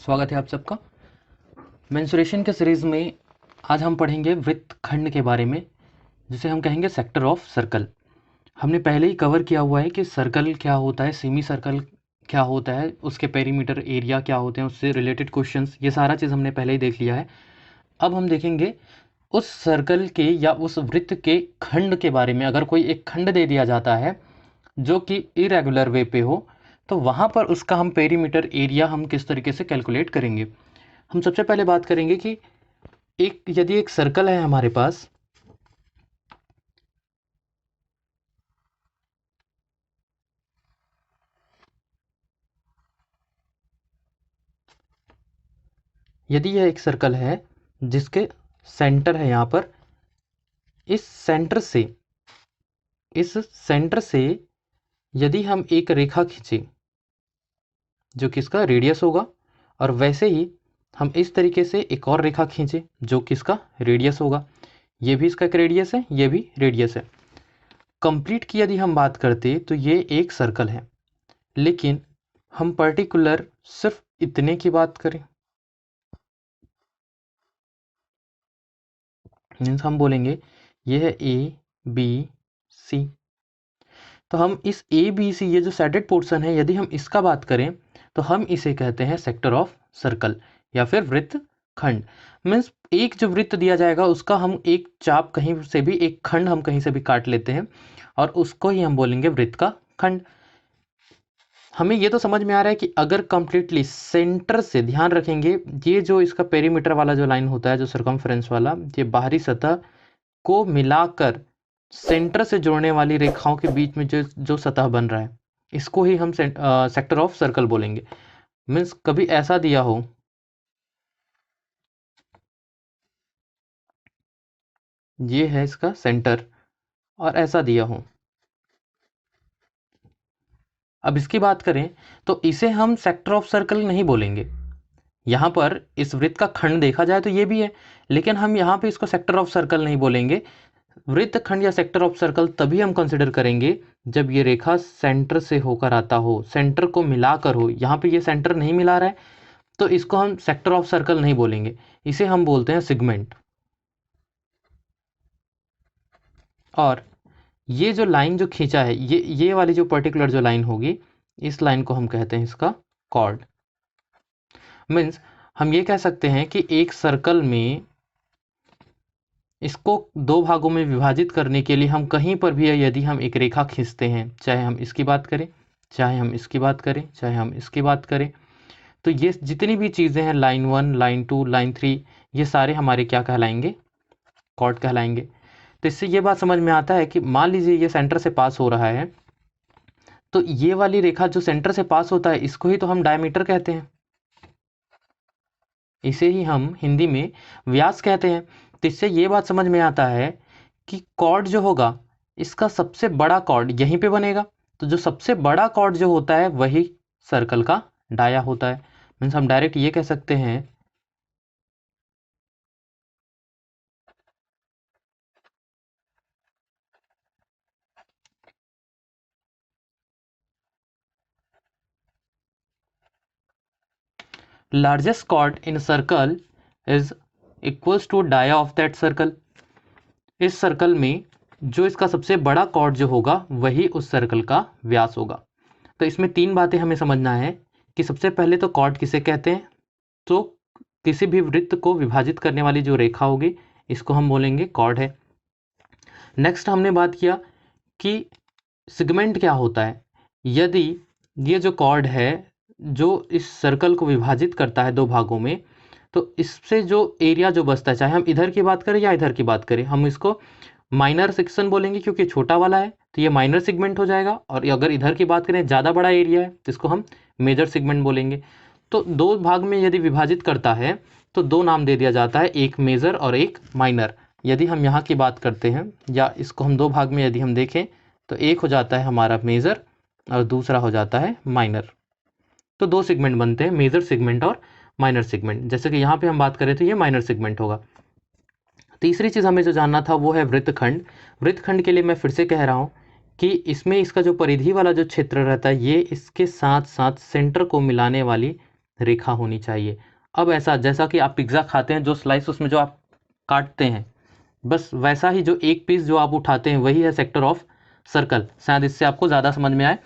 स्वागत है आप सबका। मेंसुरेशन के सीरीज़ में आज हम पढ़ेंगे वृत्तखंड के बारे में, जिसे हम कहेंगे सेक्टर ऑफ सर्कल। हमने पहले ही कवर किया हुआ है कि सर्कल क्या होता है, सेमी सर्कल क्या होता है, उसके पेरीमीटर एरिया क्या होते हैं, उससे रिलेटेड क्वेश्चंस, ये सारा चीज़ हमने पहले ही देख लिया है। अब हम देखेंगे उस सर्कल के या उस वृत्त के खंड के बारे में। अगर कोई एक खंड दे दिया जाता है जो कि इरेगुलर वे पे हो, तो वहाँ पर उसका हम पेरीमीटर एरिया हम किस तरीके से कैलकुलेट करेंगे। हम सबसे पहले बात करेंगे कि यदि एक सर्कल है हमारे पास, यदि यह एक सर्कल है जिसके सेंटर है यहाँ पर, इस सेंटर से यदि हम एक रेखा खींचे जो कि इसका रेडियस होगा, और वैसे ही हम इस तरीके से एक और रेखा खींचे जो कि इसका रेडियस होगा, ये भी इसका एक रेडियस है, ये भी रेडियस है। कंप्लीट की यदि हम बात करते तो ये एक सर्कल है, लेकिन हम पर्टिकुलर सिर्फ इतने की बात करें, मीन्स हम बोलेंगे ये है ए बी सी। तो हम इस ए बी सी, ये जो सैडेड पोर्शन है, यदि हम इसका बात करें तो हम इसे कहते हैं सेक्टर ऑफ सर्कल या फिर वृत्त खंड। मीन्स एक जो वृत्त दिया जाएगा उसका हम एक चाप कहीं से भी, एक खंड हम कहीं से भी काट लेते हैं और उसको ही हम बोलेंगे वृत्त का खंड। हमें ये तो समझ में आ रहा है कि अगर कंप्लीटली सेंटर से, ध्यान रखेंगे, ये जो इसका पेरीमीटर वाला जो लाइन होता है, जो सर्कमफ्रेंस वाला, ये बाहरी सतह को मिलाकर सेंटर से जोड़ने वाली रेखाओं के बीच में जो जो सतह बन रहा है, इसको ही हम सेक्टर ऑफ सर्कल बोलेंगे। मीन्स कभी ऐसा दिया हो, ये है इसका सेंटर, और ऐसा दिया हो, अब इसकी बात करें तो इसे हम सेक्टर ऑफ सर्कल नहीं बोलेंगे। यहाँ पर इस वृत्त का खंड देखा जाए तो ये भी है, लेकिन हम यहाँ पे इसको सेक्टर ऑफ सर्कल नहीं बोलेंगे। वृत्त खंड या सेक्टर ऑफ सर्कल तभी हम कंसिडर करेंगे जब ये रेखा सेंटर से होकर आता हो, सेंटर को मिलाकर हो। यहाँ पे ये सेंटर नहीं मिला रहा है तो इसको हम सेक्टर ऑफ सर्कल नहीं बोलेंगे, इसे हम बोलते हैं सेगमेंट। और ये जो लाइन जो खींचा है, ये वाली जो पर्टिकुलर जो लाइन होगी, इस लाइन को हम कहते हैं इसका कॉर्ड। मीन्स हम ये कह सकते हैं कि एक सर्कल में इसको दो भागों में विभाजित करने के लिए हम कहीं पर भी यदि हम एक रेखा खींचते हैं, चाहे हम इसकी बात करें, चाहे हम इसकी बात करें, चाहे हम इसकी बात करें, तो ये जितनी भी चीज़ें हैं, लाइन 1, लाइन 2, लाइन 3, ये सारे हमारे क्या कहलाएंगे, कॉर्ड कहलाएंगे। तो इससे ये बात समझ में आता है कि मान लीजिए ये सेंटर से पास हो रहा है, तो ये वाली रेखा जो सेंटर से पास होता है, इसको ही तो हम डायमीटर कहते हैं, इसे ही हम हिंदी में व्यास कहते हैं। तो इससे ये बात समझ में आता है कि कॉर्ड जो होगा, इसका सबसे बड़ा कॉर्ड यहीं पे बनेगा। तो जो सबसे बड़ा कॉर्ड जो होता है वही सर्कल का डाया होता है। मीन्स हम डायरेक्ट ये कह सकते हैं largest chord in circle is equals to dia of that circle. इस सर्कल में जो इसका सबसे बड़ा कॉर्ड जो होगा वही उस सर्कल का व्यास होगा। तो इसमें तीन बातें हमें समझना है कि सबसे पहले तो कॉर्ड किसे कहते हैं, तो किसी भी वृत्त को विभाजित करने वाली जो रेखा होगी, इसको हम बोलेंगे कॉर्ड है। नेक्स्ट हमने बात किया कि सेगमेंट क्या होता है। यदि ये जो कॉर्ड है जो इस सर्कल को विभाजित करता है दो भागों में, तो इससे जो एरिया जो बचता है, चाहे हम इधर की बात करें या इधर की बात करें, हम इसको माइनर सेक्शन बोलेंगे क्योंकि छोटा वाला है, तो ये माइनर सेगमेंट हो जाएगा। और अगर इधर की बात करें, ज़्यादा बड़ा एरिया है, तो इसको हम मेजर सेगमेंट बोलेंगे। तो दो भाग में यदि विभाजित करता है तो दो नाम दे दिया जाता है, एक मेजर और एक माइनर। यदि हम यहाँ की बात करते हैं या इसको हम दो भाग में यदि हम देखें, तो एक हो जाता है हमारा मेजर और दूसरा हो जाता है माइनर। तो दो सेगमेंट बनते हैं, मेजर सेगमेंट और माइनर सेगमेंट। जैसे कि यहाँ पे हम बात करें तो ये माइनर सेगमेंट होगा। तीसरी चीज़ हमें जो जानना था वो है वृत्तखंड। वृत्तखंड के लिए मैं फिर से कह रहा हूँ कि इसमें इसका जो परिधि वाला जो क्षेत्र रहता है, ये इसके साथ साथ सेंटर को मिलाने वाली रेखा होनी चाहिए। अब ऐसा जैसा कि आप पिज़्ज़ा खाते हैं, जो स्लाइस उसमें जो आप काटते हैं, बस वैसा ही जो एक पीस जो आप उठाते हैं वही है सेक्टर ऑफ सर्कल। शायद इससे आपको ज़्यादा समझ में आए।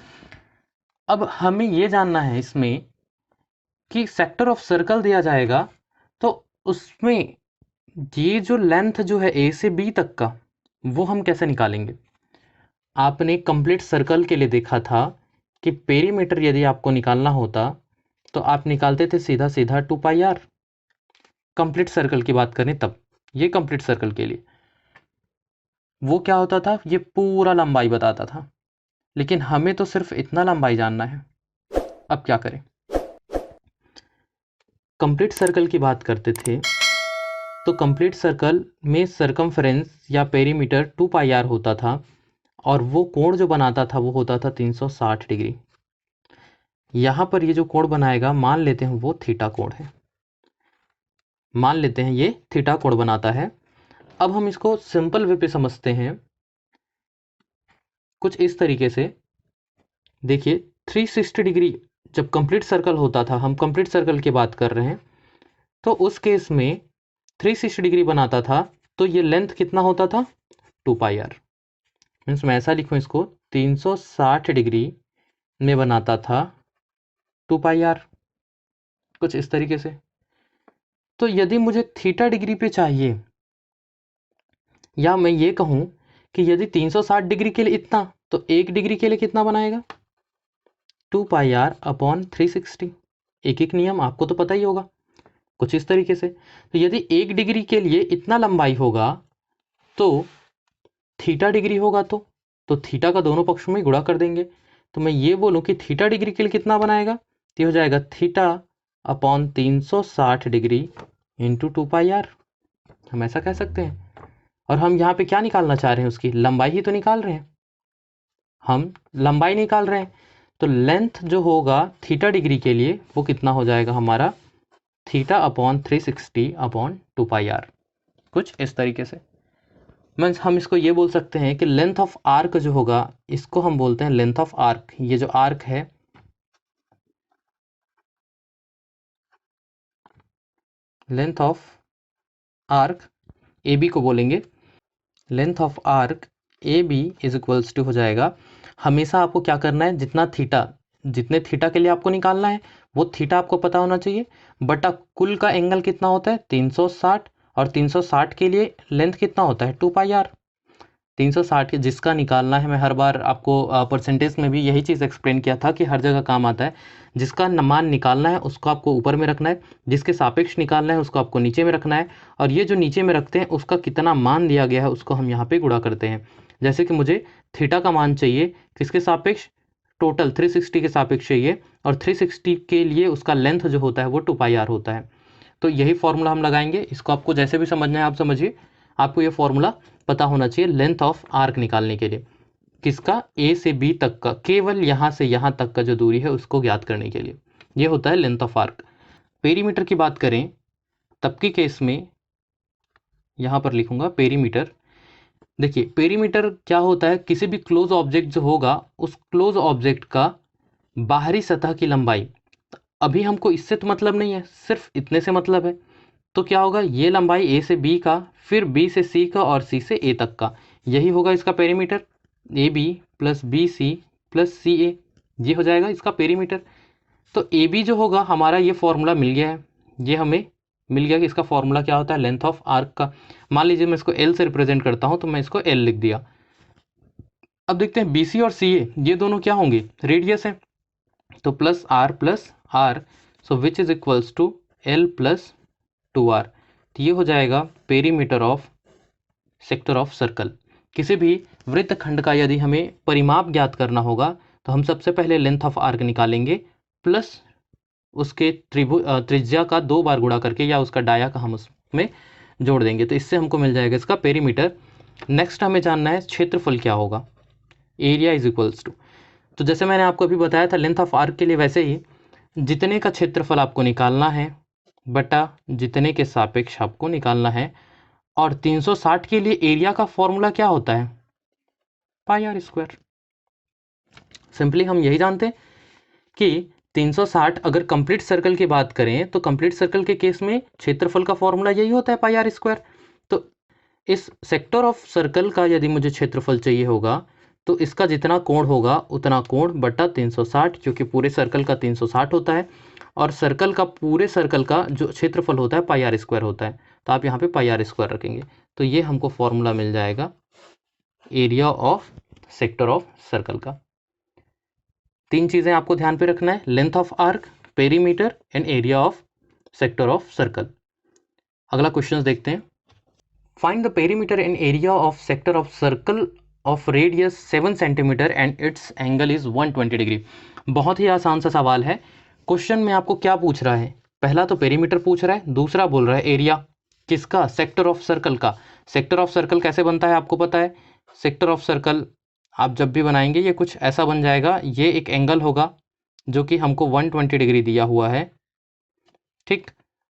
अब हमें ये जानना है इसमें कि सेक्टर ऑफ सर्कल दिया जाएगा तो उसमें ये जो लेंथ जो है ए से बी तक का, वो हम कैसे निकालेंगे। आपने कंप्लीट सर्कल के लिए देखा था कि पेरीमीटर यदि आपको निकालना होता तो आप निकालते थे सीधा सीधा 2πr। कंप्लीट सर्कल की बात करें तब, ये कंप्लीट सर्कल के लिए वो क्या होता था, ये पूरा लंबाई बताता था, लेकिन हमें तो सिर्फ इतना लंबाई जानना है। अब क्या करें, कंप्लीट सर्कल की बात करते थे तो कंप्लीट सर्कल में सरकमफ्रेंस या पेरीमीटर 2πr होता था, और वो कोण जो बनाता था वो होता था 360 डिग्री। यहाँ पर ये जो कोण बनाएगा मान लेते हैं वो थीटा कोण है, मान लेते हैं ये थीटा कोण बनाता है। अब हम इसको सिंपल वे पे समझते हैं कुछ इस तरीके से। देखिए 360 डिग्री जब कंप्लीट सर्कल होता था, हम कंप्लीट सर्कल की बात कर रहे हैं, तो उस केस में 360 डिग्री बनाता था तो ये लेंथ कितना होता था 2πr। मीन्स मैं ऐसा लिखूँ इसको, 360 डिग्री में बनाता था 2πr, कुछ इस तरीके से। तो यदि मुझे थीटा डिग्री पे चाहिए, या मैं ये कहूँ कि यदि 360 डिग्री के लिए इतना, तो 1 डिग्री के लिए कितना बनाएगा 2πr अपॉन 360। एक एक नियम आपको तो पता ही होगा, कुछ इस तरीके से। तो यदि 1 डिग्री के लिए इतना लंबाई होगा तो थीटा डिग्री होगा, तो थीटा का दोनों पक्षों में गुणा कर देंगे। तो मैं ये बोलूँ कि थीटा डिग्री के लिए कितना बनाएगा, तो हो जाएगा theta upon 360 degree into 2πr। हम ऐसा कह सकते हैं। और हम यहाँ पे क्या निकालना चाह रहे हैं, उसकी लंबाई ही तो निकाल रहे हैं, हम लंबाई निकाल रहे हैं। तो लेंथ जो होगा थीटा डिग्री के लिए वो कितना हो जाएगा हमारा, थीटा अपॉन 360 अपॉन 2πr, कुछ इस तरीके से। मीन्स हम इसको ये बोल सकते हैं कि लेंथ ऑफ आर्क जो होगा, इसको हम बोलते हैं लेंथ ऑफ आर्क। ये जो आर्क है, length of arc A B को बोलेंगे, length of arc A B is equals to हो जाएगा, हमेशा आपको क्या करना है, जितने थीटा के लिए आपको निकालना है वो थीटा आपको पता होना चाहिए, बटा कुल का एंगल कितना होता है 360, और 360 के लिए लेंथ कितना होता है 2πr। 360 के जिसका निकालना है, मैं हर बार आपको परसेंटेज में भी यही चीज़ एक्सप्लेन किया था कि हर जगह काम आता है। जिसका मान निकालना है उसको आपको ऊपर में रखना है, जिसके सापेक्ष निकालना है उसको आपको नीचे में रखना है, और ये जो नीचे में रखते हैं उसका कितना मान दिया गया है उसको हम यहाँ पे गुणा करते हैं। जैसे कि मुझे थीटा का मान चाहिए किसके सापेक्ष, टोटल 360 के सापेक्ष चाहिए, और 360 के लिए उसका लेंथ जो होता है वो 2πr होता है। तो यही फॉर्मूला हम लगाएंगे, इसको आपको जैसे भी समझना है आप समझिए, आपको ये फॉर्मूला पता होना चाहिए लेंथ ऑफ आर्क निकालने के लिए। किसका, ए से बी तक का, केवल यहाँ से यहाँ तक का जो दूरी है उसको ज्ञात करने के लिए, ये होता है लेंथ ऑफ आर्क। पेरीमीटर की बात करें तब की केस में यहाँ पर लिखूंगा पेरीमीटर। देखिए पेरीमीटर क्या होता है, किसी भी क्लोज ऑब्जेक्ट जो होगा उस क्लोज ऑब्जेक्ट का बाहरी सतह की लंबाई। अभी हमको इससे तो मतलब नहीं है, सिर्फ इतने से मतलब है। तो क्या होगा, ये लंबाई ए से बी का, फिर बी से सी का, और सी से ए तक का, यही होगा इसका perimeter. A B plus B C plus C A, ये हो जाएगा इसका पेरीमीटर। तो ए बी जो होगा हमारा, ये फॉर्मूला मिल गया है, ये हमें मिल गया कि इसका फॉर्मूला क्या होता है लेंथ ऑफ आर्क का। मान लीजिए मैं इसको एल से रिप्रेजेंट करता हूँ, तो मैं इसको एल लिख दिया। अब देखते हैं बी सी और सी ए ये दोनों क्या होंगे, रेडियस है, तो plus R, so which is equals to L plus 2r। तो ये हो जाएगा perimeter of sector of circle. किसी भी वृत्तखंड का यदि हमें परिमाप ज्ञात करना होगा तो हम सबसे पहले लेंथ ऑफ आर्क निकालेंगे, प्लस उसके त्रिज्या का 2 बार गुणा करके, या उसका डाया का हम उसमें जोड़ देंगे, तो इससे हमको मिल जाएगा इसका पेरीमीटर। नेक्स्ट हमें जानना है क्षेत्रफल क्या होगा, एरिया इज इक्वल्स टू, तो जैसे मैंने आपको अभी बताया था लेंथ ऑफ आर्क के लिए, वैसे ही जितने का क्षेत्रफल आपको निकालना है बटा जितने के सापेक्ष आपको निकालना है। और 360 के लिए एरिया का फॉर्मूला क्या होता है, पाई आर स्क्वायर। सिंपली हम यही जानते हैं कि 360 अगर कंप्लीट सर्कल की बात करें तो कंप्लीट सर्कल के केस में क्षेत्रफल का फॉर्मूला यही होता है पाई आर स्क्वायर। तो इस सेक्टर ऑफ सर्कल का यदि मुझे क्षेत्रफल चाहिए होगा तो इसका जितना कोण होगा उतना कोण बटा 360, क्योंकि पूरे सर्कल का 360 होता है और सर्कल का पूरे सर्कल का जो क्षेत्रफल होता है पाई आर स्क्वायर होता है। तो आप यहाँ पे पाई आर स्क्वायर रखेंगे तो ये हमको फॉर्मूला मिल जाएगा area of sector of circle का। तीन चीज़ें आपको ध्यान पे रखना है, length of arc, perimeter and area of sector of circle. अगला क्वेश्चन देखते हैं। Find the perimeter and area of sector of circle of radius 7 centimetre and it's angle is 120 degree. बहुत ही आसान सा सवाल है। क्वेश्चन में आपको क्या पूछ रहा है, पहला तो पेरीमीटर पूछ रहा है, दूसरा बोल रहा है एरिया किसका, सेक्टर ऑफ सर्कल का। सेक्टर ऑफ सर्कल कैसे बनता है आपको पता है, सेक्टर ऑफ सर्कल आप जब भी बनाएंगे ये कुछ ऐसा बन जाएगा, ये एक एंगल होगा जो कि हमको 120 डिग्री दिया हुआ है, ठीक।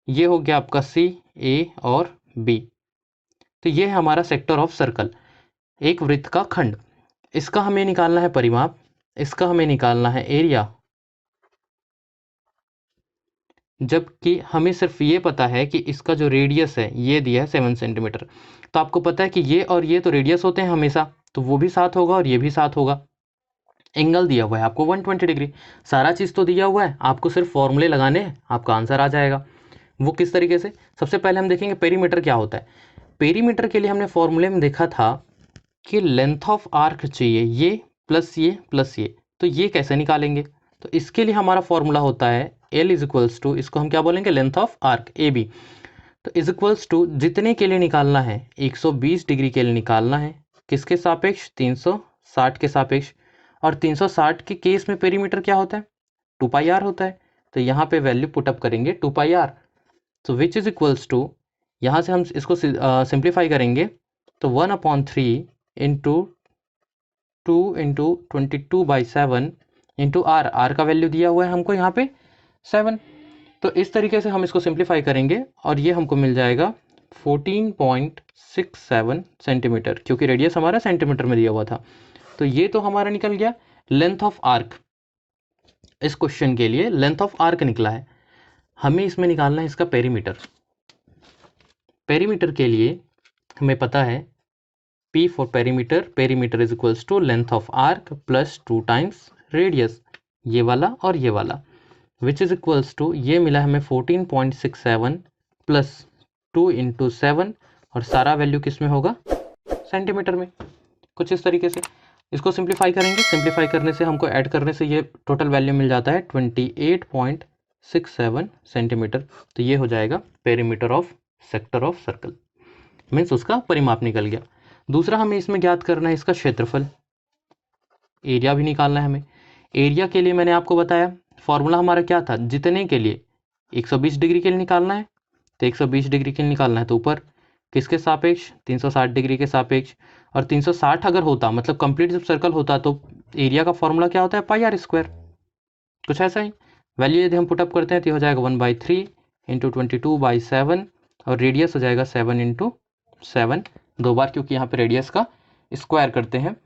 ये हो गया आपका सी, ए और बी। तो ये है हमारा सेक्टर ऑफ सर्कल, एक वृत्त का खंड। इसका हमें निकालना है परिमाप, इसका हमें निकालना है एरिया, जबकि हमें सिर्फ ये पता है कि इसका जो रेडियस है ये दिया है 7 सेंटीमीटर। तो आपको पता है कि ये और ये तो रेडियस होते हैं हमेशा, तो वो भी साथ होगा और ये भी साथ होगा। एंगल दिया हुआ है आपको 120 डिग्री, सारा चीज़ तो दिया हुआ है, आपको सिर्फ फॉर्मूले लगाने हैं, आपका आंसर आ जाएगा। वो किस तरीके से, सबसे पहले हम देखेंगे पेरीमीटर क्या होता है। पेरीमीटर के लिए हमने फॉर्मूले में देखा था कि लेंथ ऑफ आर्क चाहिए, ये प्लस ये प्लस ये, तो ये कैसे निकालेंगे। तो इसके लिए हमारा फॉर्मूला होता है L इज इक्वल्स टू, इसको हम क्या बोलेंगे, length of arc A B. तो इज इक्वल्स टू जितने के लिए निकालना है 120 डिग्री के लिए निकालना है, किसके सापेक्ष, 360 के सापेक्ष। और 360 के केस में पेरीमीटर क्या होता है, 2 पाई आर होता है। तो यहाँ पे वैल्यू पुटअप करेंगे 2 पाई आर, तो विच इज इक्वल्स टू, यहाँ से हम इसको सिंप्लीफाई करेंगे तो 1/3 into 2 into 22/7 into R, R का वैल्यू दिया हुआ है हमको यहाँ पे 7। तो इस तरीके से हम इसको सिंप्लीफाई करेंगे और ये हमको मिल जाएगा 14.67 सेंटीमीटर, क्योंकि रेडियस हमारा सेंटीमीटर में दिया हुआ था। तो ये तो हमारा निकल गया लेंथ ऑफ आर्क। इस क्वेश्चन के लिए लेंथ ऑफ आर्क निकला है, हमें इसमें निकालना है इसका पेरीमीटर। पेरीमीटर के लिए हमें पता है P for perimeter, perimeter is equals to length of arc plus 2 times radius, ये वाला और ये वाला, विच इज इक्वल्स टू, ये मिला हमें 14.67 प्लस 2 इंटू 7, और सारा वैल्यू किस में होगा, सेंटीमीटर में। कुछ इस तरीके से इसको सिंप्लीफाई करेंगे, सिंप्लीफाई करने से हमको ऐड करने से ये टोटल वैल्यू मिल जाता है 28.67 सेंटीमीटर। तो ये हो जाएगा perimeter of sector of circle, means उसका परिमाप निकल गया। दूसरा हमें इसमें ज्ञात करना है इसका क्षेत्रफल, एरिया भी निकालना है हमें। एरिया के लिए मैंने आपको बताया फॉर्मूला हमारा क्या था, जितने के लिए 120 डिग्री के लिए निकालना है, तो 120 डिग्री के लिए निकालना है तो ऊपर किसके सापेक्ष, 360 डिग्री के सापेक्ष। और 360 अगर होता, मतलब कंप्लीट जब सर्कल होता, तो एरिया का फॉर्मूला क्या होता है, पाई आर स्क्वायर, कुछ ऐसा ही। वैल्यू यदि हम पुटअप करते हैं तो हो जाएगा 1/3 इंटू 22/7, और रेडियस हो जाएगा 7 इंटू 7, 2 बार, क्योंकि यहाँ पे रेडियस का स्क्वायर करते हैं,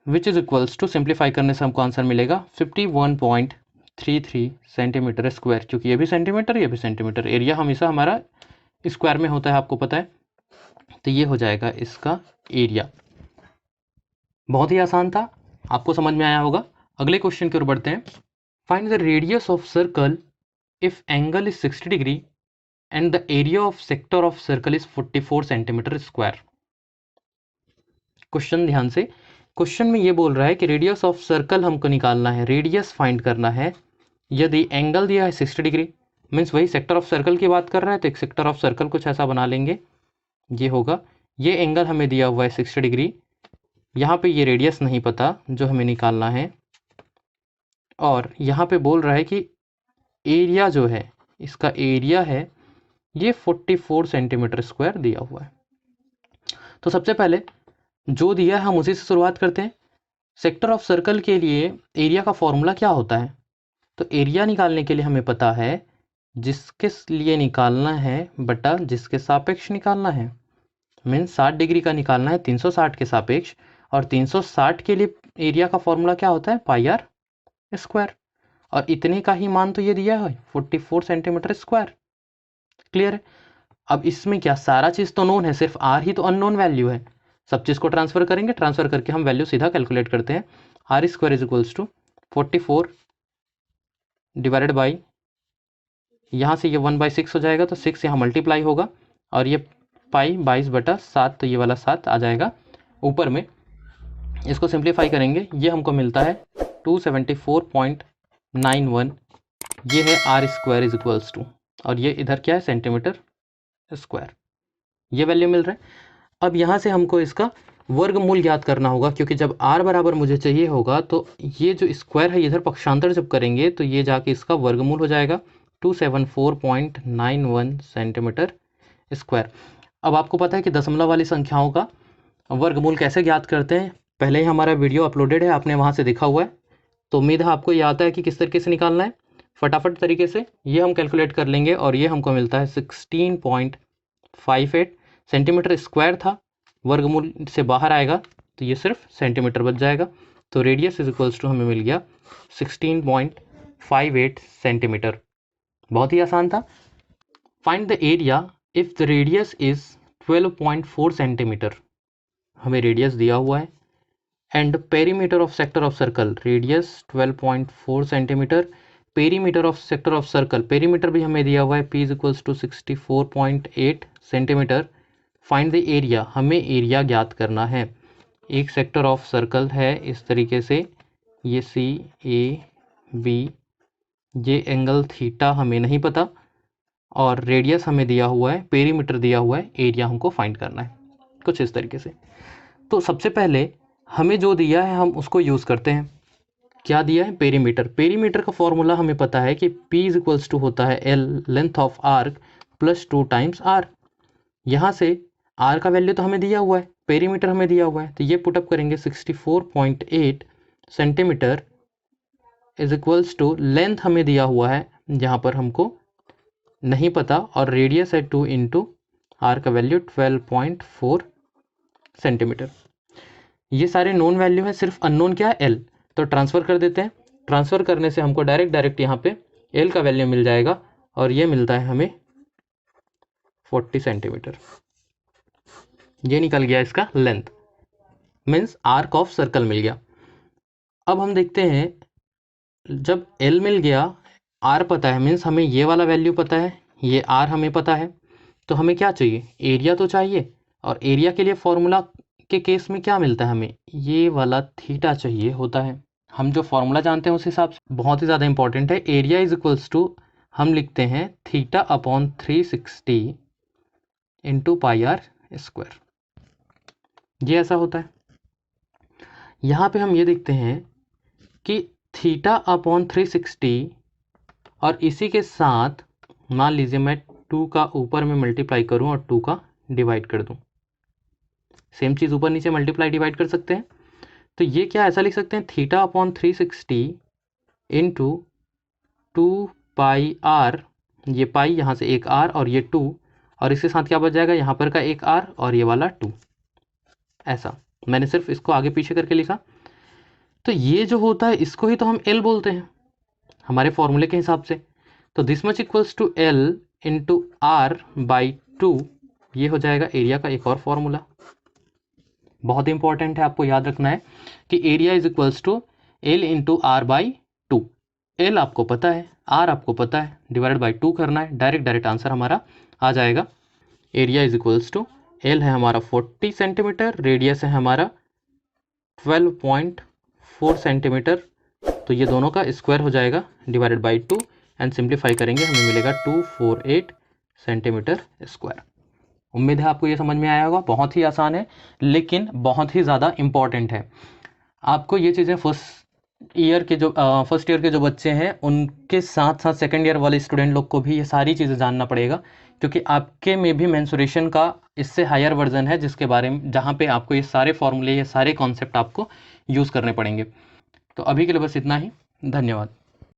which is equals to, simplify करने से हमको आंसर मिलेगा 51.33 सेंटीमीटर स्क्वायर, क्योंकि ये भी सेंटीमीटर ये भी सेंटीमीटर, एरिया हमेशा हमारा स्क्वायर में होता है, आपको पता है। तो ये हो जाएगा इसका एरिया। बहुत ही आसान था, आपको समझ में आया होगा। अगले क्वेश्चन की ओर बढ़ते हैं। Find the radius of circle if angle is 60 degree and the area of sector of circle is 44 centimetre square. Question ध्यान से, क्वेश्चन में ये बोल रहा है कि रेडियस ऑफ सर्कल हमको निकालना है, रेडियस फाइंड करना है, यदि एंगल दिया है 60 डिग्री, मीन्स वही सेक्टर ऑफ सर्कल की बात कर रहा है, तो एक सेक्टर ऑफ सर्कल कुछ ऐसा बना लेंगे, ये होगा, ये एंगल हमें दिया हुआ है 60 डिग्री, यहाँ पे ये रेडियस नहीं पता जो हमें निकालना है, और यहाँ पे बोल रहा है कि एरिया जो है, इसका एरिया है ये 44 सेंटीमीटर स्क्वायर दिया हुआ है। तो सबसे पहले जो दिया है हम उसी से शुरुआत करते हैं। सेक्टर ऑफ सर्कल के लिए एरिया का फॉर्मूला क्या होता है, तो एरिया निकालने के लिए हमें पता है जिसके लिए निकालना है बटा जिसके सापेक्ष निकालना है, मीन्स 60 डिग्री का निकालना है 360 के सापेक्ष, और 360 के लिए एरिया का फॉर्मूला क्या होता है, पाई आर स्क्वायर। और इतने का ही मान तो ये दिया है 44 सेंटीमीटर स्क्वायर। क्लियर है। अब इसमें क्या सारा चीज़ तो नोन है, सिर्फ आर ही तो अननोन वैल्यू है। सब चीज़ को ट्रांसफर करेंगे, ट्रांसफर करके हम वैल्यू सीधा कैलकुलेट करते हैं। R square is equals to 44 divided by, यहाँ से ये 1/6 हो जाएगा तो 6 यहाँ मल्टीप्लाई होगा, और ये पाई 22/7, तो ये वाला 7 आ जाएगा ऊपर में। इसको सिंप्लीफाई करेंगे, ये हमको मिलता है 274.91, ये है R square is equals to, और ये इधर क्या है सेंटीमीटर स्क्वायर, ये वैल्यू मिल रहा है। अब यहाँ से हमको इसका वर्गमूल ज्ञात करना होगा, क्योंकि जब r बराबर मुझे चाहिए होगा तो ये जो स्क्वायर है इधर पक्षांतर जब करेंगे तो ये जाके इसका वर्गमूल हो जाएगा 274.91 सेंटीमीटर स्क्वायर। अब आपको पता है कि दशमलव वाली संख्याओं का वर्गमूल कैसे ज्ञात करते हैं, पहले ही हमारा वीडियो अपलोडेड है, आपने वहाँ से देखा हुआ है, तो उम्मीद है आपको ये आता है कि किस तरीके से निकालना है। फटाफट तरीके से ये हम कैलकुलेट कर लेंगे, और ये हमको मिलता है 16.58 सेंटीमीटर स्क्वायर था, वर्गमूल से बाहर आएगा तो ये सिर्फ सेंटीमीटर बच जाएगा, तो रेडियस इज इक्वल्स टू हमें मिल गया 16.58 सेंटीमीटर। बहुत ही आसान था। Find the area if the radius is 12.4 centimetre, हमें रेडियस दिया हुआ है, and perimeter of sector of circle, radius 12.4 centimetre, perimeter of sector of circle, perimeter भी हमें दिया हुआ है, p is equals to 64.8 centimetre. Find the area, हमें एरिया ज्ञात करना है। एक सेक्टर ऑफ सर्कल है इस तरीके से, ये सी ए बी, ये एंगल थीटा हमें नहीं पता, और रेडियस हमें दिया हुआ है, पेरीमीटर दिया हुआ है, एरिया हमको फाइंड करना है कुछ इस तरीके से। तो सबसे पहले हमें जो दिया है हम उसको यूज़ करते हैं। क्या दिया है, पेरीमीटर। पेरीमीटर का फॉर्मूला हमें पता है कि p इज इक्वल्स टू होता है l length of arc plus 2 times r। यहाँ से r का वैल्यू तो हमें दिया हुआ है, पेरीमीटर हमें दिया हुआ है, तो ये पुटअप करेंगे 64.8 centimetre is equals to length हमें दिया हुआ है, जहाँ पर हमको नहीं पता, और रेडियस है 2 इंटू आर का वैल्यू 12.4 सेंटीमीटर। ये सारे नोन वैल्यू है, सिर्फ अननोन क्या है, l, तो ट्रांसफ़र कर देते हैं। ट्रांसफ़र करने से हमको डायरेक्ट यहाँ पे l का वैल्यू मिल जाएगा, और ये मिलता है हमें 40 सेंटीमीटर। ये निकल गया इसका length, means arc of circle मिल गया। अब हम देखते हैं, जब l मिल गया, r पता है, मीन्स हमें ये वाला वैल्यू पता है, ये r हमें पता है, तो हमें क्या चाहिए, एरिया तो चाहिए। और एरिया के लिए फॉर्मूला के केस में क्या मिलता है, हमें ये वाला थीटा चाहिए होता है। हम जो फॉर्मूला जानते हैं उस हिसाब से बहुत ही ज़्यादा इंपॉर्टेंट है। एरिया इज इक्वल्स टू हम लिखते हैं theta upon 360 into pi R square, ये ऐसा होता है। यहाँ पे हम ये देखते हैं कि थीटा अपॉन 360, और इसी के साथ मान लीजिए मैं 2 का ऊपर में मल्टीप्लाई करूँ और 2 का डिवाइड कर दूँ, सेम चीज़ ऊपर नीचे मल्टीप्लाई डिवाइड कर सकते हैं, तो ये क्या ऐसा लिख सकते हैं, theta upon 360 into 2 pi R, ये पाई यहाँ से एक आर और ये 2, और इसके साथ क्या बच जाएगा, यहाँ पर का एक आर और ये वाला 2, ऐसा मैंने सिर्फ इसको आगे पीछे करके लिखा। तो ये जो होता है इसको ही तो हम एल बोलते हैं हमारे फॉर्मूले के हिसाब से, तो this much equals to L into R by 2, ये हो जाएगा एरिया का एक और फॉर्मूला। बहुत इंपॉर्टेंट है, आपको याद रखना है कि area is equals to L into R by 2। L आपको पता है, आर आपको पता है, डिवाइडेड बाई 2 करना है, डायरेक्ट आंसर हमारा आ जाएगा। Area is equals to L है हमारा 40 सेंटीमीटर, रेडियस है हमारा 12.4 सेंटीमीटर, तो ये दोनों का स्क्वायर हो जाएगा डिवाइडेड बाई 2, एंड सिंप्लीफाई करेंगे हमें मिलेगा 248 सेंटीमीटर स्क्वायर। उम्मीद है आपको ये समझ में आया होगा। बहुत ही आसान है लेकिन बहुत ही ज़्यादा इम्पॉर्टेंट है। आपको ये चीज़ें फर्स्ट ईयर के जो बच्चे हैं उनके साथ साथ सेकंड ईयर वाले स्टूडेंट लोग को भी ये सारी चीज़ें जानना पड़ेगा, क्योंकि आपके में भी मेंसुरेशन का इससे हायर वर्जन है, जिसके बारे में जहाँ पे आपको ये सारे फॉर्मूले, ये सारे कॉन्सेप्ट आपको यूज़ करने पड़ेंगे। तो अभी के लिए बस इतना ही, धन्यवाद।